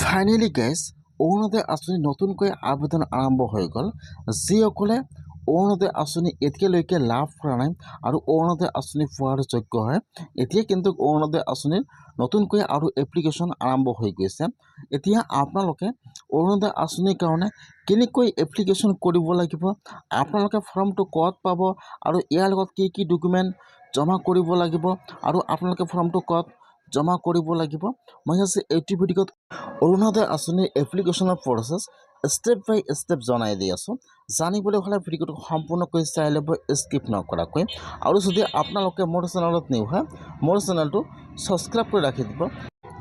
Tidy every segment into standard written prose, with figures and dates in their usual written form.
Finally guys Orunodoi আঁচনি নতুনকৈ আবেদন আৰম্ভ হৈ গ'ল। যিসকলে অৰুণোদয় আঁচনি এতিয়ালৈকে লাভ কৰা নাই আৰু অৰুণোদয় আঁচনি পোৱাৰ যোগ্য হয়, এতিয়া কিন্তু অৰুণোদয় আঁচনিৰ নতুনকৈ আৰু এপ্লিকেশ্যন আৰম্ভ হৈ গৈছে। এতিয়া আপোনালোকে অৰুণোদয় আঁচনিৰ কাৰণে কেনেকৈ এপ্লিকেশ্যন কৰিব লাগিব, আপোনালোকে ফৰ্মটো ক'ত পাব আৰু ইয়াৰ লগত কি কি ডকুমেণ্ট জমা কৰিব লাগিব আৰু আপোনালোকে ফৰ্মটো ক'ত জমা কৰিব লাগিব, মই আজি এইটো ভিডিঅ'ত অৰুণোদয় আঁচনিৰ এপ্লিকেশ্যনৰ প্ৰচেছ ষ্টেপ বাই ষ্টেপ জনাই দি আছোঁ। জানিবলৈ হ'লে ভিডিঅ'টো সম্পূৰ্ণকৈ চাই ল'ব, স্কিপ নকৰাকৈ। আৰু যদি আপোনালোকে মোৰ চেনেলত নিউ হয়, মোৰ চেনেলটো ছাবস্ক্ৰাইব কৰি ৰাখি দিব।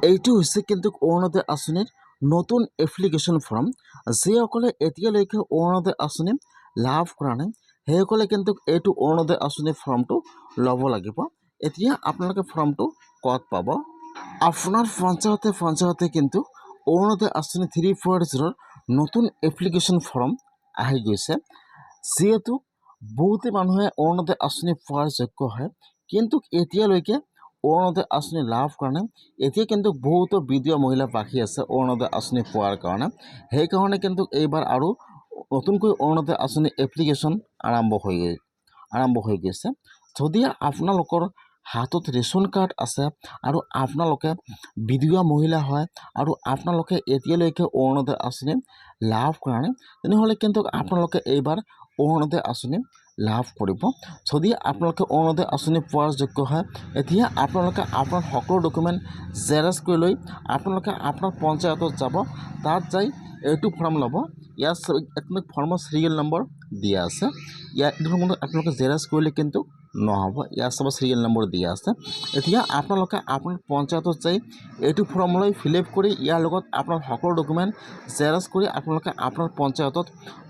এইটো হৈছে কিন্তু অৰুণোদয় আঁচনিৰ নতুন এপ্লিকেশ্যন ফৰ্ম। যিসকলে এতিয়ালৈকে অৰুণোদয় আঁচনি লাভ কৰা নাই, সেইসকলে কিন্তু এইটো অৰুণোদয় আঁচনিৰ ফৰ্মটো ল'ব লাগিব। এতিয়া আপোনালোকে ফৰ্মটো ক'ত পাব? আপোনাৰ পঞ্চায়তে কিন্তু অৰুণোদয় আঁচনি 340 নতুন এপ্লিকেশ্যন ফৰ্ম আহি গৈছে। যিহেতু বহুতে মানুহে অৰুণোদয় আঁচনি পোৱাৰ যোগ্য হয়, কিন্তু এতিয়ালৈকে অৰুণোদয় আঁচনি লাভ কৰা নাই। এতিয়া কিন্তু বহুতো বিধৱা মহিলা বাকী আছে অৰুণোদয় আঁচনি পোৱাৰ কাৰণে। সেইকাৰণে কিন্তু এইবাৰ আৰু নতুনকৈ অৰুণোদয় আঁচনি এপ্লিকেশ্যন আৰম্ভ হৈ গৈছে। যদি আপোনালোকৰ হাতত ৰেচন কাৰ্ড আছে আৰু আপোনালোকে বিধৱা মহিলা হয় আৰু আপোনালোকে এতিয়ালৈকে অৰুণোদয় আঁচনি লাভ কৰা নাই, তেনেহ'লে কিন্তু আপোনালোকে এইবাৰ অৰুণোদয় আঁচনি লাভ কৰিব। যদি আপোনালোকে অৰুণোদয় আঁচনি পোৱাৰ যোগ্য হয়, এতিয়া আপোনালোকে আপোনাৰ সকলো ডকুমেণ্ট জেৰক্স কৰি লৈ আপোনালোকে আপোনাৰ পঞ্চায়তত যাব। তাত যাই এইটো ফৰ্ম ল'ব। ইয়াত ফৰ্মৰ চিৰিয়েল নম্বৰ দিয়া আছে। এইটো আপোনালোকে জেৰক্স কৰিলে কিন্তু নহ'ব, ইয়াত চাব চিৰিয়েল নম্বৰ দিয়া আছে। এতিয়া আপোনালোকে আপোনাৰ পঞ্চায়তত যাই এইটো ফৰ্ম লৈ ফিল আপ কৰি ইয়াৰ লগত আপোনাৰ সকলো ডকুমেণ্ট জেৰক্স কৰি আপোনালোকে আপোনাৰ পঞ্চায়তত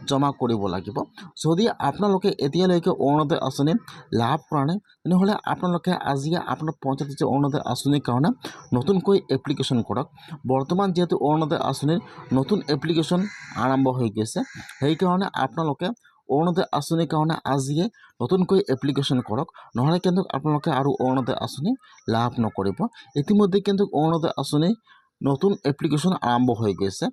জমা কৰিব লাগিব। যদি আপোনালোকে এতিয়ালৈকে অৰুণোদয় আঁচনি লাভ কৰা নাই, তেনেহ'লে আপোনালোকে আজিয়ে আপোনাৰ পঞ্চায়তত যে অৰুণোদয় আঁচনিৰ কাৰণে নতুনকৈ এপ্লিকেশ্যন কৰক। বৰ্তমান যিহেতু অৰুণোদয় আঁচনিৰ নতুন এপ্লিকেশ্যন আৰম্ভ হৈ গৈছে, সেইকাৰণে আপোনালোকে অৰুণোদয় আঁচনিৰ কাৰণে আজিয়ে নতুনকৈ এপ্লিকেশ্যন কৰক, নহ'লে কিন্তু আপোনালোকে আৰু অৰুণোদয় আঁচনি লাভ নকৰিব। ইতিমধ্যে কিন্তু অৰুণোদয় আঁচনি নতুন এপ্লিকেশ্যন আৰম্ভ হৈ গৈছে।